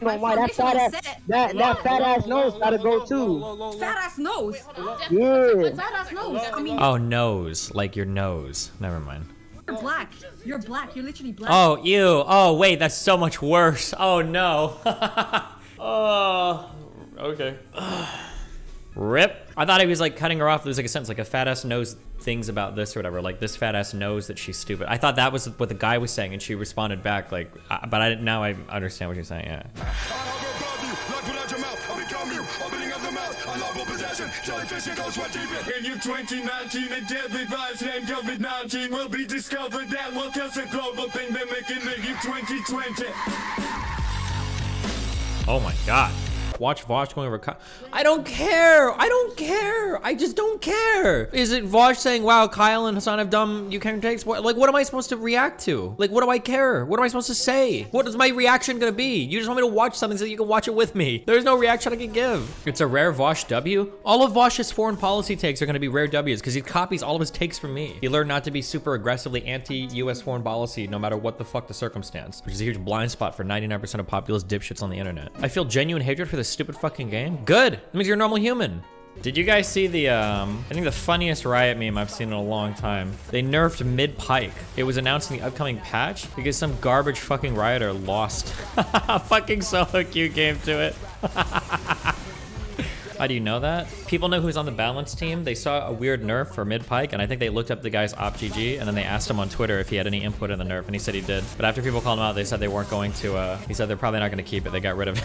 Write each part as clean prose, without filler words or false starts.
No, why that fat ass, that fat ass nose gotta go too. Fat ass nose. Yeah. Fat ass nose. I mean, Oh, nose, like your nose. Never mind. you're black. You're black. You're literally black. Oh, ew. Oh, wait, that's so much worse. Oh, no. Oh, okay. Rip. I thought he was like cutting her off. There's like a sentence like a fat ass knows things about this or whatever. Like this fat ass knows that she's stupid. I thought that was what the guy was saying, and she responded back like, but I didn't. Now I understand what you're saying. Yeah. In year 2019, a deadly virus named COVID-19 will be discovered that will cause a global pandemic in the year 2020. Oh my God. Watch Vaush going over. I don't care. I don't care. I just don't care. Is it Vaush saying, wow, Kyle and Hassan have dumb Ukraine takes? Like, what am I supposed to react to? Like, what do I care? What am I supposed to say? What is my reaction gonna be? You just want me to watch something so you can watch it with me. There's no reaction I can give. It's a rare Vaush W. All of Vaush's foreign policy takes are gonna be rare W's because he copies all of his takes from me. He learned not to be super aggressively anti-US foreign policy no matter what the fuck the circumstance, which is a huge blind spot for 99% of populist dipshits on the internet. I feel genuine hatred for this stupid fucking game. Good. That means you're a normal human. Did you guys see the, I think the funniest Riot meme I've seen in a long time? They nerfed mid-pike. It was announced in the upcoming patch because some garbage fucking Rioter lost a fucking solo queue game to it. How do you know that? People know who's on the balance team. They saw a weird nerf for mid-pike, and I think they looked up the guy's OpGG, and then they asked him on Twitter if he had any input in the nerf, and he said he did. But after people called him out, they said they weren't going to, he said they're probably not going to keep it. They got rid of it.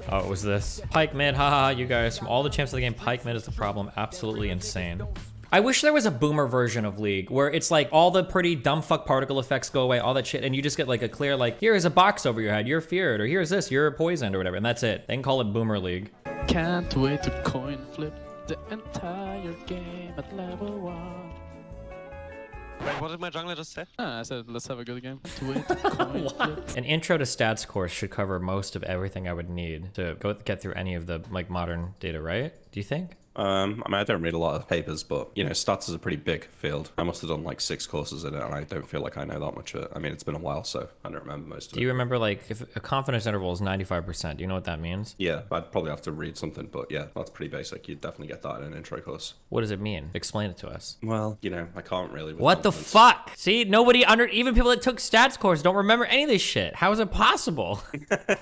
Oh, it was this. Pike mid, haha, you guys. From all the champs of the game, Pike mid is the problem. Absolutely insane. I wish there was a boomer version of League where it's like all the pretty dumb fuck particle effects go away, all that shit, and you just get like a clear like, here is a box over your head, you're feared, or here's this, you're poisoned, or whatever, and that's it. They can call it Boomer League. Can't wait to coin flip the entire game at level 1. Wait, what did my jungler just say? I said, let's have a good game. Can't wait to coin flip. An intro to stats course should cover most of everything I would need to get through any of the like modern data, right? Do you think? I mean, I don't read a lot of papers, but, you know, stats is a pretty big field. I must have done like 6 courses in it, and I don't feel like I know that much of it. I mean, it's been a while, so I don't remember most of it. Do you remember, like, if a confidence interval is 95%, do you know what that means? Yeah, I'd probably have to read something, but yeah, that's pretty basic. You'd definitely get that in an intro course. What does it mean? Explain it to us. Well, you know, I can't really. What the fuck? See, nobody even people that took stats course don't remember any of this shit. How is it possible?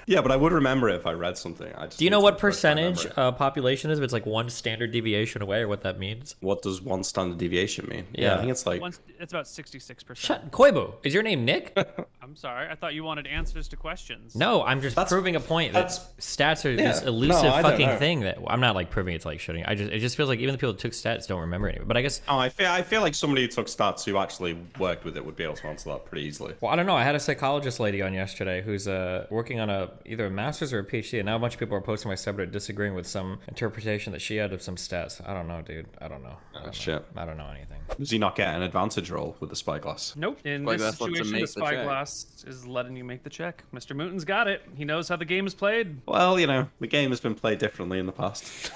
Yeah, but I would remember it if I read something. Do you know what percentage population is? If it's like one standard deviation away, or what that means? What does one standard deviation mean? Yeah, I think it's like... It's about 66%. Shut, Koibu, is your name Nick? I'm sorry, I thought you wanted answers to questions. No, I'm just proving a point that stats are this elusive fucking thing that I'm not like proving it's like shitting. It just feels like even the people that took stats don't remember any. But I guess I feel like somebody who took stats who actually worked with it would be able to answer that pretty easily. Well, I don't know. I had a psychologist lady on yesterday who's working on either a master's or a PhD, and now a bunch of people are posting my subreddit disagreeing with some interpretation that she had of some stats. I don't know, dude. I don't know. Shit. I don't know anything. Does he not get an advantage roll with the spyglass? Nope. In this situation, the spyglass is letting you make the check. Mr. Mooton's got it. He knows how the game is played. Well, you know, the game has been played differently in the past.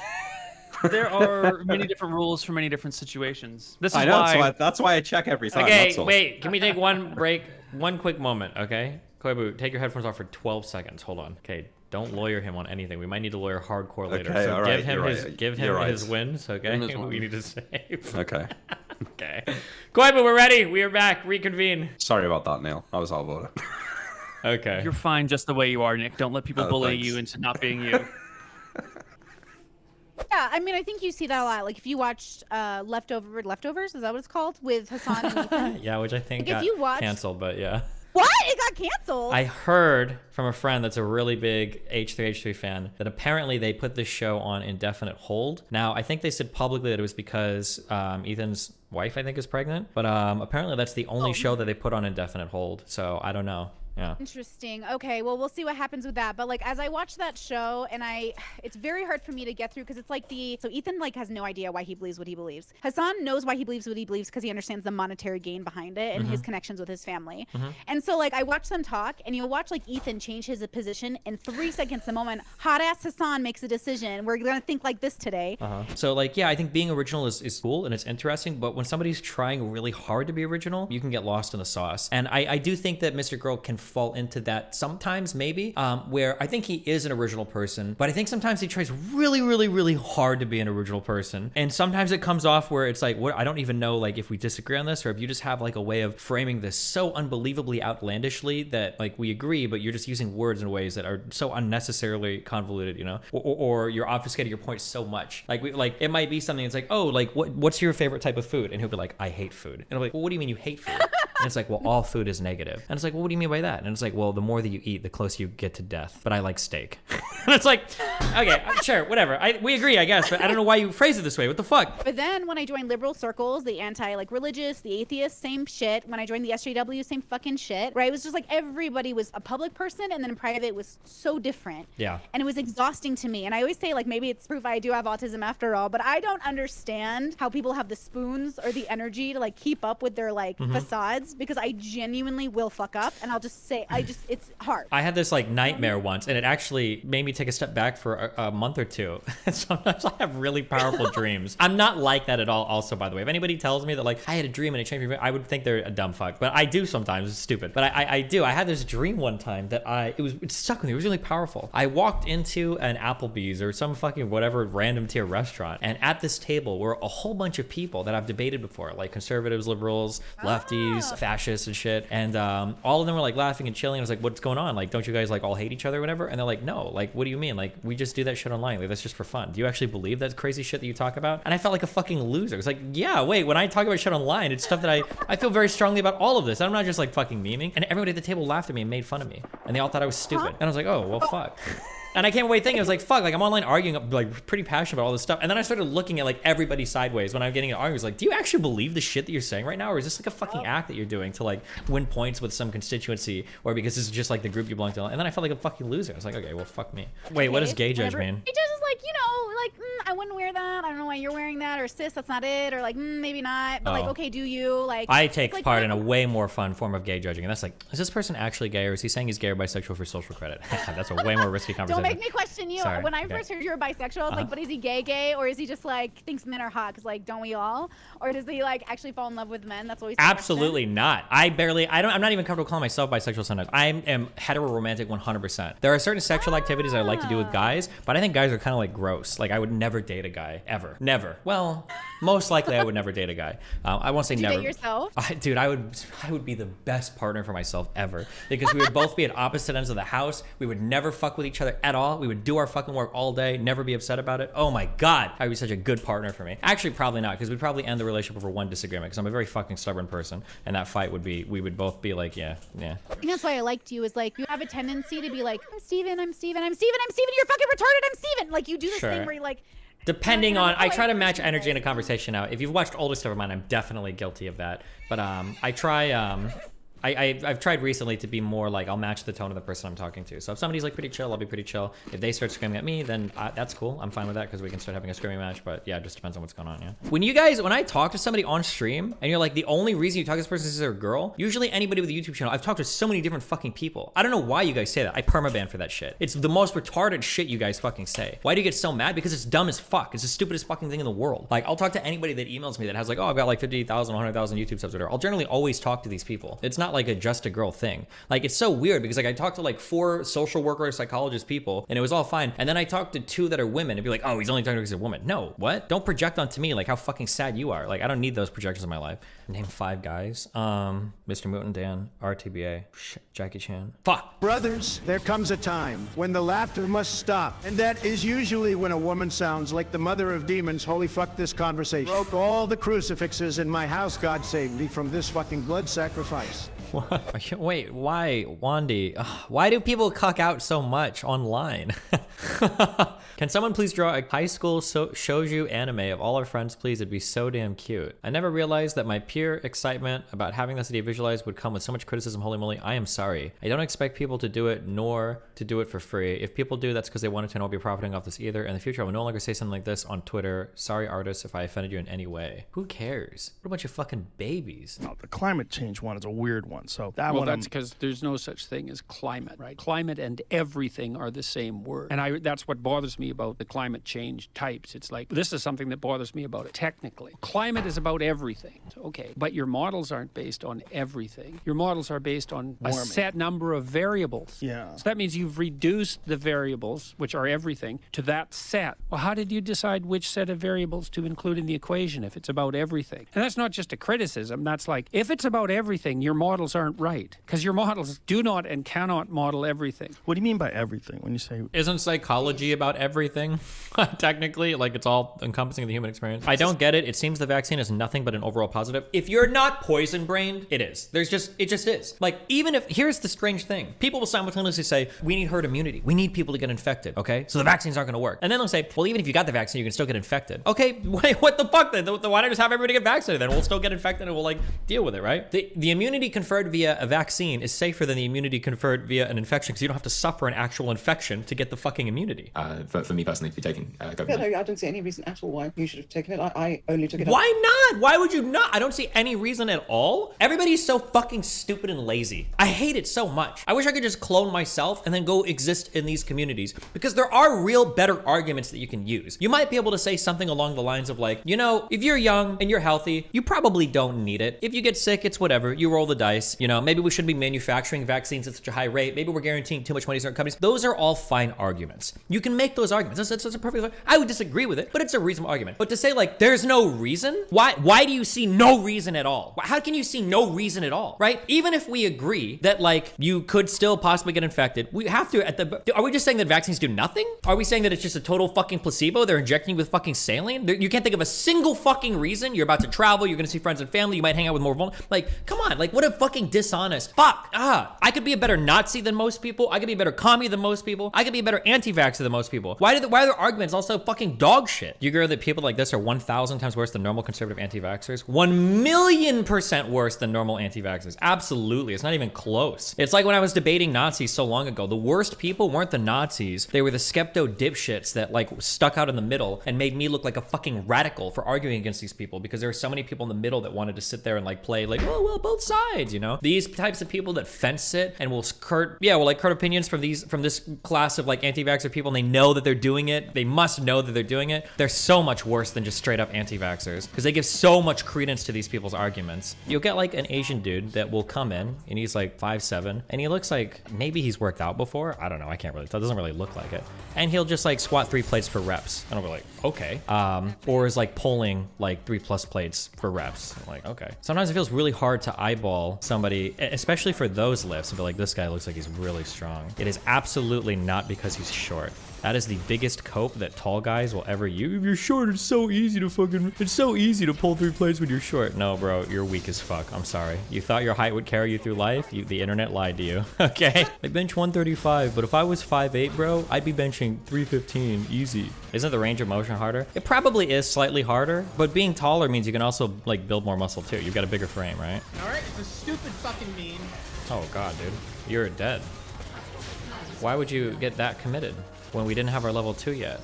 There are many different rules for many different situations. This is that's why I check every time. Okay, wait. Can we take one break? One quick moment, okay? Koibu, take your headphones off for 12 seconds. Hold on. Okay. Don't lawyer him on anything. We might need to lawyer hardcore later. Okay, so right, give him his wins, okay? We need to save. Okay. Okay. Koibu, we're ready. We are back. Reconvene. Sorry about that, Neil. I was out of order. Okay. You're fine just the way you are, Nick. Don't let people bully you into not being you. Yeah, I mean, I think you see that a lot. Like, if you watched Leftovers, is that what it's called? With Hassan and Ethan? Yeah, which I think like, got canceled, but yeah. What? It got canceled? I heard from a friend that's a really big H3H3 fan that apparently they put this show on indefinite hold. Now, I think they said publicly that it was because Ethan's wife, I think, is pregnant. But apparently that's the only show that they put on indefinite hold. So I don't know. Yeah. Interesting. Okay, well, we'll see what happens with that. But like, as I watch that show, and it's very hard for me to get through because it's like so Ethan like has no idea why he believes what he believes. Hassan knows why he believes what he believes because he understands the monetary gain behind it and his connections with his family. And so like, I watch them talk, and you watch like Ethan change his position in 3 seconds. The moment hot ass Hassan makes a decision, we're gonna think like this today. So like, yeah, I think being original is cool and it's interesting, but when somebody's trying really hard to be original, you can get lost in the sauce. And I do think that Mr. Girl can fall into that sometimes, maybe, where I think he is an original person, but I think sometimes he tries really, really, really hard to be an original person. And sometimes it comes off where it's like, what, I don't even know like if we disagree on this, or if you just have like a way of framing this so unbelievably outlandishly that like we agree, but you're just using words in ways that are so unnecessarily convoluted, you know, or you're obfuscating your point so much. Like it might be something that's like, oh, like what's your favorite type of food? And he'll be like, I hate food. And I'm like, well, what do you mean you hate food? And it's like, well, all food is negative. And it's like, well, what do you mean by that? And it's like, well, the more that you eat, the closer you get to death. But I like steak. And it's like, okay, sure, whatever. We agree, I guess, but I don't know why you phrase it this way. What the fuck? But then when I joined liberal circles, the anti-religious, the atheists, same shit. When I joined the SJW, same fucking shit, right? It was just like everybody was a public person, and then in private was so different. Yeah. And it was exhausting to me. And I always say, like, maybe it's proof I do have autism after all, but I don't understand how people have the spoons or the energy to like keep up with their like facades, because I genuinely will fuck up, and I'll just say, it's hard. I had this like nightmare once, and it actually made me take a step back for a month or two. Sometimes I have really powerful dreams. I'm not like that at all, also, by the way. If anybody tells me that like I had a dream and it changed me, I would think they're a dumb fuck. But I do sometimes. It's stupid. But I do. I had this dream one time that it stuck with me. It was really powerful. I walked into an Applebee's or some fucking whatever random tier restaurant, and at this table were a whole bunch of people that I've debated before, like conservatives, liberals, lefties, fascists and shit. And all of them were like laughing and chilling. I was like, what's going on? Like, don't you guys like all hate each other or whatever? And they're like, no, like, what do you mean? Like, we just do that shit online. Like, that's just for fun. Do you actually believe that crazy shit that you talk about? And I felt like a fucking loser. It's like, yeah, wait, when I talk about shit online, it's stuff that I feel very strongly about all of this. I'm not just like fucking memeing. And everybody at the table laughed at me and made fun of me. And they all thought I was stupid. And I was like, oh, well, fuck. And I can't wait thinking, I was like, fuck, like I'm online arguing, like pretty passionate about all this stuff. And then I started looking at like everybody sideways when I'm getting an argument. Like, do you actually believe the shit that you're saying right now? Or is this like a fucking act that you're doing to like win points with some constituency, or because this is just like the group you belong to? And then I felt like a fucking loser. I was like, okay, well, fuck me. Wait, what does gay judge mean? Gay judge is like, you know, like, I wouldn't wear that. I don't know why you're wearing that. Or sis, that's not it. Or like, maybe not. But like, okay, do you? Like, I take like, part in a way more fun form of gay judging. And that's like, is this person actually gay, or is he saying he's gay or bisexual for social credit? That's a way more risky conversation. Don't make me question you. Sorry. When I first heard you were bisexual, I was like, but is he gay, or is he just like thinks men are hot? Because like, don't we all? Or does he like actually fall in love with men? That's always absolutely not. I'm not even comfortable calling myself bisexual sometimes. I am hetero-romantic 100%. There are certain sexual activities I like to do with guys, but I think guys are kind of like gross. Like I would never date a guy ever. Never. Well, most likely I would never date a guy. I won't say never. Date yourself? Dude, I would be the best partner for myself ever, because we would both be at opposite ends of the house. We would never fuck with each other at all. We would do our fucking work all day, never be upset about it. Oh my God, I would be such a good partner for me. Actually, probably not, because we'd probably end the relationship over one disagreement, because I'm a very fucking stubborn person, and that fight would be, we would both be like, yeah. I think that's why I liked you, is like, you have a tendency to be like, I'm Steven, you're fucking retarded, I'm Steven. Like, you do this thing where you're like, depending on, I try to match energy in a conversation now. If you've watched older stuff of mine, I'm definitely guilty of that. But I try, I've tried recently to be more like, I'll match the tone of the person I'm talking to. So if somebody's like pretty chill, I'll be pretty chill. If they start screaming at me, then that's cool. I'm fine with that, because we can start having a screaming match. But yeah, it just depends on what's going on, yeah. When I talk to somebody on stream and you're like, the only reason you talk to this person is they're a girl, usually anybody with a YouTube channel, I've talked to so many different fucking people. I don't know why you guys say that. I permaban for that shit. It's the most retarded shit you guys fucking say. Why do you get so mad? Because it's dumb as fuck. It's the stupidest fucking thing in the world. Like, I'll talk to anybody that emails me that has like, oh, I've got like 50,000, 100,000 YouTube subs or whatever. I'll generally always talk to these people. It's not like a just a girl thing. Like, it's so weird, because like I talked to like 4 social worker or psychologist people and it was all fine, and then I talked to 2 that are women and be like, oh, he's only talking because he's a woman. No, what? Don't project onto me like how fucking sad you are. Like, I don't need those projections in my life. Name 5 guys. Mr. Mutant Dan, RTBA, Jackie Chan. Fuck. Brothers, there comes a time when the laughter must stop, and that is usually when a woman sounds like the mother of demons. Holy fuck this conversation. Broke all the crucifixes in my house. God save me from this fucking blood sacrifice. What? Wait, why, Wandy? Why do people cuck out so much online? Can someone please draw a high school shoujo anime of all our friends, please? It'd be so damn cute. I never realized that my pure excitement about having this idea visualized would come with so much criticism. Holy moly, I am sorry. I don't expect people to do it, nor to do it for free. If people do, that's because they wanted to, and I'll be profiting off this either. In the future, I will no longer say something like this on Twitter. Sorry, artists, if I offended you in any way. Who cares? What a bunch of fucking babies. Oh, the climate change one is a weird one. one. So that Well, one, that's because there's no such thing as climate, right? Climate and everything are the same word. And that's what bothers me about the climate change types. It's like, this is something that bothers me about it technically. Climate is about everything. Okay. But your models aren't based on everything. Your models are based on a set number of variables. Yeah. So that means you've reduced the variables, which are everything, to that set. Well, how did you decide which set of variables to include in the equation if it's about everything? And that's not just a criticism. That's like, if it's about everything, your models aren't right. Because your models do not and cannot model everything. What do you mean by everything when you say... Isn't psychology about everything? Technically, like it's all encompassing of the human experience. I don't get it. It seems the vaccine is nothing but an overall positive. If you're not poison-brained, it is. It just is. Like, even if, here's the strange thing. People will simultaneously say, we need herd immunity. We need people to get infected, okay? So the vaccines aren't gonna work. And then they'll say, well, even if you got the vaccine, you can still get infected. Okay, wait, what the fuck then? Why don't I just have everybody get vaccinated then? We'll still get infected and we'll like deal with it, right? The immunity conferred via a vaccine is safer than the immunity conferred via an infection because you don't have to suffer an actual infection to get the fucking immunity. For me personally, to be taking government. Yeah, no, I don't see any reason at all why you should have taken it. I only took it. Why not? Why would you not? I don't see any reason at all. Everybody's so fucking stupid and lazy. I hate it so much. I wish I could just clone myself and then go exist in these communities because there are real better arguments that you can use. You might be able to say something along the lines of like, you know, if you're young and you're healthy, you probably don't need it. If you get sick, it's whatever. You roll the dice. You know, maybe we shouldn't be manufacturing vaccines at such a high rate. Maybe we're guaranteeing too much money to certain companies. Those are all fine arguments. You can make those arguments. That's a perfect. I would disagree with it, but it's a reasonable argument. But to say like, there's no reason, why do you see no reason at all? How can you see no reason at all, right? Even if we agree that like you could still possibly get infected, we have to are we just saying that vaccines do nothing? Are we saying that it's just a total fucking placebo? They're injecting you with fucking saline? You can't think of a single fucking reason. You're about to travel, you're gonna see friends and family, you might hang out with more vulnerable. Like, come on, like what a fucking dishonest. Fuck, I could be a better Nazi than most people. I could be a better commie than most people. I could be a better anti-vaxxer than most people. Why are their arguments also fucking dog shit? You agree that people like this are 1,000 times worse than normal conservative anti-vaxxers? 1,000,000% worse than normal anti-vaxxers. Absolutely, it's not even close. It's like when I was debating Nazis so long ago. The worst people weren't the Nazis. They were the skepto dipshits that like stuck out in the middle and made me look like a fucking radical for arguing against these people because there were so many people in the middle that wanted to sit there and like play like, oh, well, both sides, you know? These types of people that fence sit and will curt opinions from this class of like anti-vaxxer people, and they know that they're doing it. They must know that they're doing it. They're so much worse than just straight up anti-vaxxers because they give so much credence to these people's arguments. You'll get like an Asian dude that will come in and he's like 5'7", and he looks like maybe he's worked out before. I don't know. I can't really tell. It doesn't really look like it. And he'll just like squat 3 plates for reps. And I'll be like, okay. Or is like pulling like 3+ plates for reps. I'm like, okay. Sometimes it feels really hard to eyeball somebody, especially for those lifts, and be like, this guy looks like he's really strong. It is absolutely not because he's short. That is the biggest cope that tall guys will ever use. If you're short, it's so easy to pull 3 plates when you're short. No, bro, you're weak as fuck. I'm sorry. You thought your height would carry you through life? The internet lied to you, okay? I bench 135, but if I was 5'8", bro, I'd be benching 315, easy. Isn't the range of motion harder? It probably is slightly harder, but being taller means you can also like build more muscle too. You've got a bigger frame, right? All right, it's a stupid fucking meme. Oh God, dude, you're dead. Why would you get that committed when we didn't have our level 2 yet?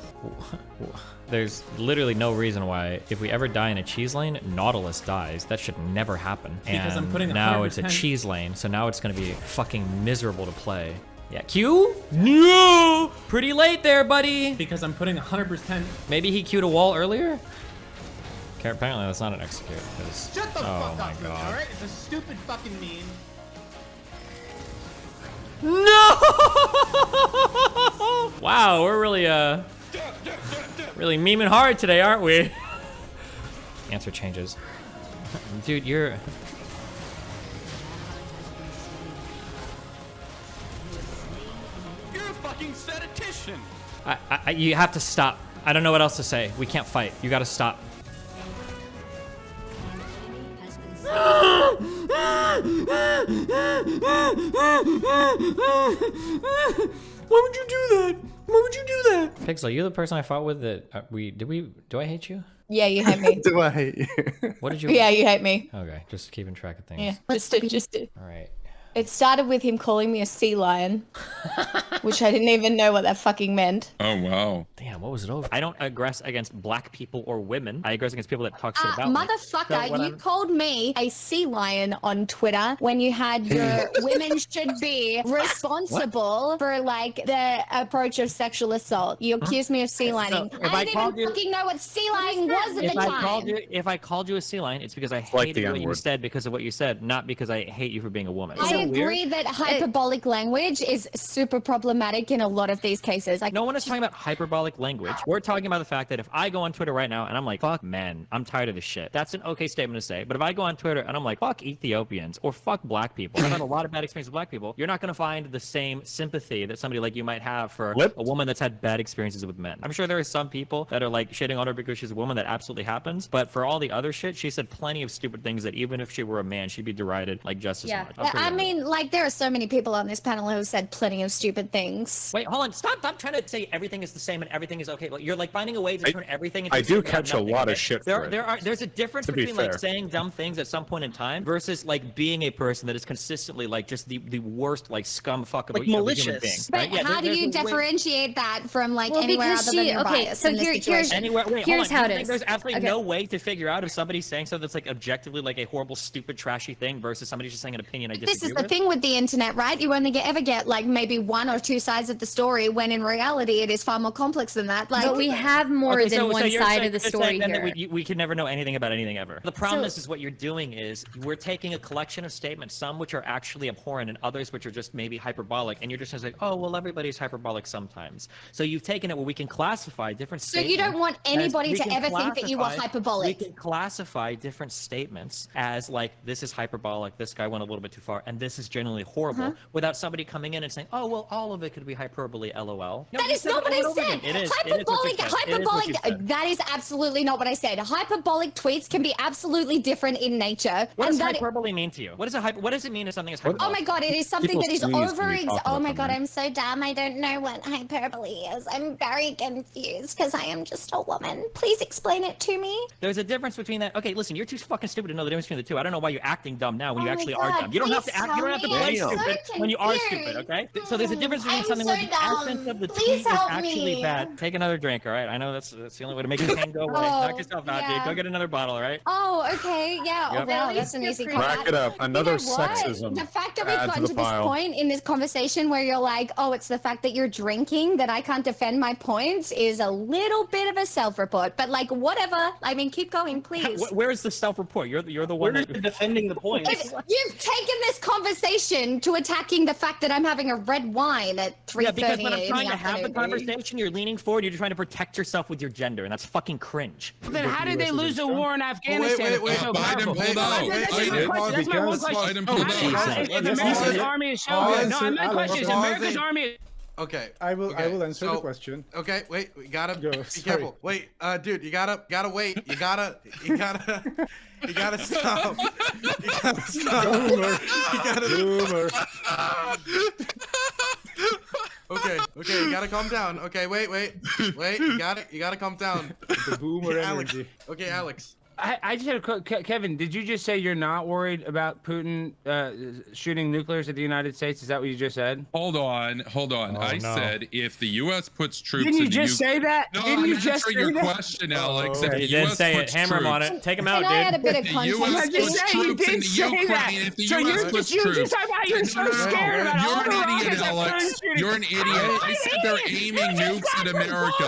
There's literally no reason why, if we ever die in a cheese lane, Nautilus dies. That should never happen. Because I'm putting now it's a cheese lane, so now it's gonna be fucking miserable to play. Yeah, Q? No! Pretty late there, buddy. Because I'm putting 100%. Maybe he queued a wall earlier? Okay, apparently that's not an execute. Shut the fuck up, my God. all right? It's a stupid fucking meme. No! Wow, we're really memeing hard today, aren't we? Answer changes. Dude, you're... You're a fucking statistician. You have to stop. I don't know what else to say. We can't fight. You gotta stop. Why would you do that? Why would you do that? Pixel, you're the person I fought with that do I hate you? Yeah, you hate me. Do I hate you? What did you? Yeah, you hate me. Okay, just keeping track of things. Yeah, just do. All right. It started with him calling me a sea lion, which I didn't even know what that fucking meant. Oh, wow. Damn, what was it over? I don't aggress against black people or women. I aggress against people that talk shit about me. Motherfucker, So you called me a sea lion on Twitter when you had your women should be responsible for like the approach of sexual assault. You accused me of sea lining. So, if I I didn't called even you- fucking know what sea lining was at the time. If I called you a sea lion, it's because I like hated the what you N-word. said because of what you said, not because I hate you for being a woman. I agree that hyperbolic language is super problematic in a lot of these cases. Like, no one is talking about hyperbolic language. We're talking about the fact that if I go on Twitter right now and I'm like, fuck men, I'm tired of this shit. That's an okay statement to say. But if I go on Twitter and I'm like, fuck Ethiopians or fuck black people, I've had a lot of bad experiences with black people, you're not going to find the same sympathy that somebody like you might have for a woman that's had bad experiences with men. I'm sure there are some people that are like shitting on her because she's a woman. That absolutely happens. But for all the other shit, she said plenty of stupid things that even if she were a man, she'd be derided like just as much. I mean, like, there are so many people on this panel who said plenty of stupid things. Wait, hold on. Stop trying to say everything is the same and everything is okay. Like, you're like finding a way to turn everything into I do something about catch a nothing, lot okay? of shit for it. There's a difference To be between like fair. saying dumb things at some point in time versus like being a person that is consistently like just the worst like scum fuck of a human being. But Right? Yeah, how do there's you a way- differentiate that from like Well, anywhere because other than she- your okay, bias so in this here's- situation? Anywhere, wait, Here's hold on. how You it think is. There's absolutely Okay. no way to figure out if somebody's saying something that's like objectively like a horrible, stupid, trashy thing versus somebody just saying an opinion I disagree This is with. the thing with the internet, right? You only ever get like maybe one or two sides of the story, when in reality it is far more complex than that. Like, But we have more Okay, than so one you're side saying- of the you're story saying then here. that we can never know anything about anything ever. The problem So- is what you're doing is we're taking a collection of statements, some which are actually abhorrent and others which are just maybe hyperbolic, and you're just like, oh, well, everybody's hyperbolic sometimes. So you've taken it where we can classify different so statements. you don't want anybody we to can ever think that you are classify- hyperbolic. We can classify different statements as like, this is hyperbolic, this guy went a little bit too far, and this is generally horrible, without somebody coming in and saying, oh, well, all of it could be hyperbole, lol. No, That you is said not it what I over and over said. again. It is. Hyperbolic, Hyperbolic. that is absolutely not what I said. Hyperbolic tweets can be absolutely different in nature. What does that hyperbole mean to you? What does it mean if something is hyperbole? Oh my god, it is something People that is sneeze when over. you talk Oh about my god, something. I'm so dumb. I don't know what hyperbole is. I'm very confused because I am just a woman. Please explain it to me. There's a difference between that. Okay, listen, you're too fucking stupid to know the difference between the two. I don't know why you're acting dumb now when you Oh my actually God, are dumb. You don't have to please act. You don't have to tell play me. I'm so stupid when you are confused. stupid. Okay. So there's a difference between I'm something so where the dumb. essence of the Please tweet is help actually me. bad. Take another drink. All right. I know that's the only way to make the pain go away. Oh, Knock yourself out, yeah. dude. Go get another bottle. All right. Oh, okay, yeah. Yep. Oh, wow, At that's an least easy you're call. Rack it up. Another You know what? sexism. The fact that we've Add to gotten the to this pile. point in this conversation where you're like, oh, it's the fact that you're drinking that I can't defend my points is a little bit of a self-report. But like, whatever. I mean, keep going, please. Where is the self-report? You're the one that. defending the point. If you've taken this conversation to attacking the fact that I'm having a red wine at 3:30 Yeah, because when I'm in trying the to have the afternoon. conversation, you're leaning forward. You're just trying to protect yourself with your gender, and that's fucking cringe. Then how did they lose the war in Afghanistan? wait, So Biden powerful? pulled out. That's my one question. Biden pulled out. If America's army is so good. No, my question is America's army. Okay. I will answer the question. Okay, wait, we gotta Go, be sorry. careful. Wait, dude, you gotta wait. You gotta stop. You gotta stop. Boomer. You gotta Boomer. Okay, you gotta calm down. Okay, wait, you gotta calm down. The boomer Alex. energy. Okay, Alex. I just had a quick, Kevin, did you just say you're not worried about Putin shooting nuclears at the United States? Is that what you just said? Hold on. I no. said if the U.S. puts troops Didn't you in the just say that? No, Didn't I'm you just answering say your that? question, Alex. If He the did US say it. puts Hammer him on troops- it. Take him Can out, I add a dude. bit of The context? US I just puts said you troops in did the say Ukraine. that. If the So US you puts just troops, talking about you're so scared about all You're the an rockets idiot, that Alex. Putin's shooting. You're an idiot. I said they're aiming nukes at America.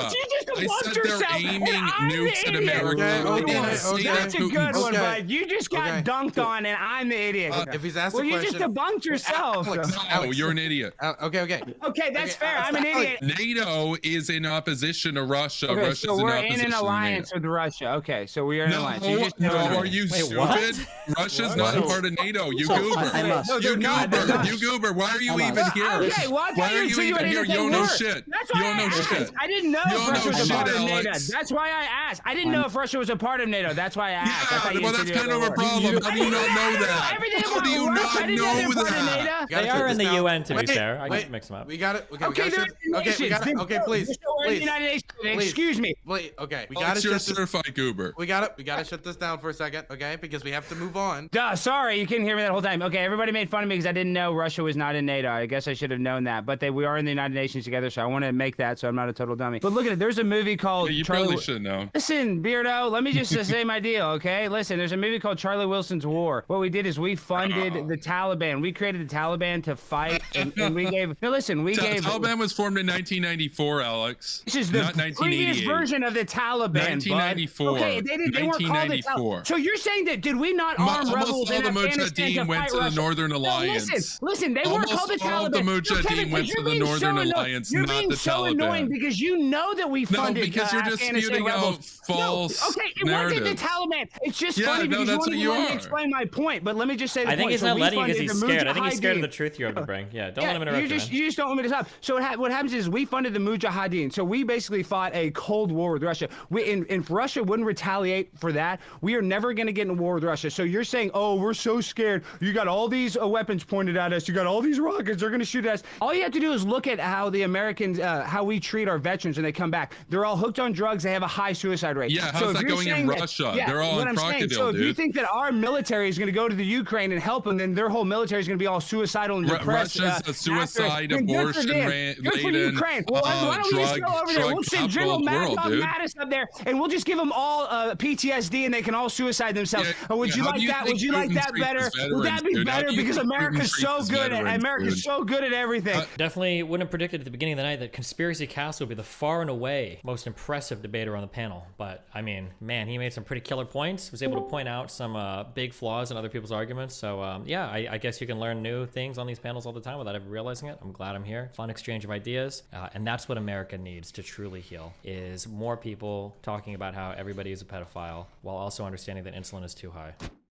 I said they're aiming nukes at America. Okay, They didn't say that That's a good Putin's- one, bud. You just got dunked on, and I'm the idiot. If he's asked Well, a you question, just debunked yourself. No, you're an idiot. Okay. Okay, that's fair. I'm an idiot. NATO is in opposition to Russia. Okay, Russia's so we're in opposition an to alliance NATO. with Russia. Okay, so we are in an alliance. You just Are you Wait, stupid? what? Russia's not a part of NATO. You goober. No, they're not. They're not. You goober. Why are you even here? Okay, well, I Why thought are you you even here? insinuated You don't know that they shit. were. That's You why don't know I shit. asked. I didn't know You if don't Russia know was a shit, part of NATO. Alex. That's why I asked. I didn't know if Russia was a part of NATO. That's why I asked. I thought you Well, that's insinuated kind of they a were. problem. How do you not know that? Everything How about do you Russia, I not didn't know know they're part of that? NATO. They are in the UN, to be fair. I Wait, can mix them up. We got it. Okay, Okay, we they're gotta okay, we nations. got it. Okay, please. They're still in the United Nations. Excuse me. Wait, okay. We Oh, gotta it's your shut this. certified goober. We gotta shut this down for a second, okay? Because we have to move on. Duh, sorry, you couldn't hear me that whole time. Okay, everybody made fun of me because I didn't know Russia was not in NATO. I guess I should have known that. But we are in the United Nations together, so I want to make that so I'm not a total dummy. But look at it. There's a movie called Yeah, you Charlie... probably should know. Listen, Beardo, let me just say my deal, okay? Listen, there's a movie called Charlie Wilson's War. What we did is we funded the Taliban. We created the Taliban to fight, and we gave... No, listen, we gave... Taliban was formed in 1994, Alex. This is the not previous 1988. version of the Taliban, 1994. bud. Okay, they weren't called the Taliban. So you're saying that did we not arm rebels in Afghanistan to went fight to the Russia? Northern No, Alliance. listen, they weren't called the Almost all Taliban. the No, Mujahideen Kevin, went you're to the being Northern so Alliance, you're not being the so Taliban. annoying because you know that we funded No, because you're just Afghanistan spewing out rebels. false No, okay, it wasn't the narratives. Taliban. It's just Yeah, funny no, because that's you what you won't let me are. explain my point. But let me just say the I think point. he's So not we letting you because funded he's the scared. I think he's scared of the Mujahideen. truth you're about to bring. Yeah, don't let him interrupt you man. just don't want me to stop. So what happens is we funded the Mujahideen. So we basically fought a cold war with Russia. If Russia wouldn't retaliate for that, we are never going to get in a war with Russia. So you're saying, oh, we're so scared. You got all these weapons pointed at us. You got all these rockets. They're going to shoot at us. All you have to do is look at how the Americans, how we treat our veterans when they come back. They're all hooked on drugs. They have a high suicide rate. Yeah, how's so if that you're going in saying that- Russia? Yeah, They're all what in I'm saying. crocodile, So if you dude. think that our military is going to go to the Ukraine and help them, then their whole military is going to be all suicidal and depressed. Russia's a suicide, then good for abortion, them. Good for laden, Ukraine. Well, why don't we just go over there? drug We'll send General capital world, dude. Mattis up there, and we'll just give them all PTSD, and they can all suicide themselves. Would you how like do you that? think Would you like Putin that treats better? his Would that veterans, be dude? How better? do you Because think Putin America's treats so his good. veterans, America's dude? so good at everything. Definitely wouldn't have predicted at the beginning of the night that Conspiracy Castle would be the far and away most impressive debater on the panel. But I mean, man, he made some pretty killer points. Was able to point out some big flaws in other people's arguments. So yeah, I guess you can learn new things on these panels all the time without ever realizing it. I'm glad I'm here. Fun exchange of ideas, and that's what America needs to truly heal: is more people talking about how everybody is a pedophile while also understanding that insulin is too high.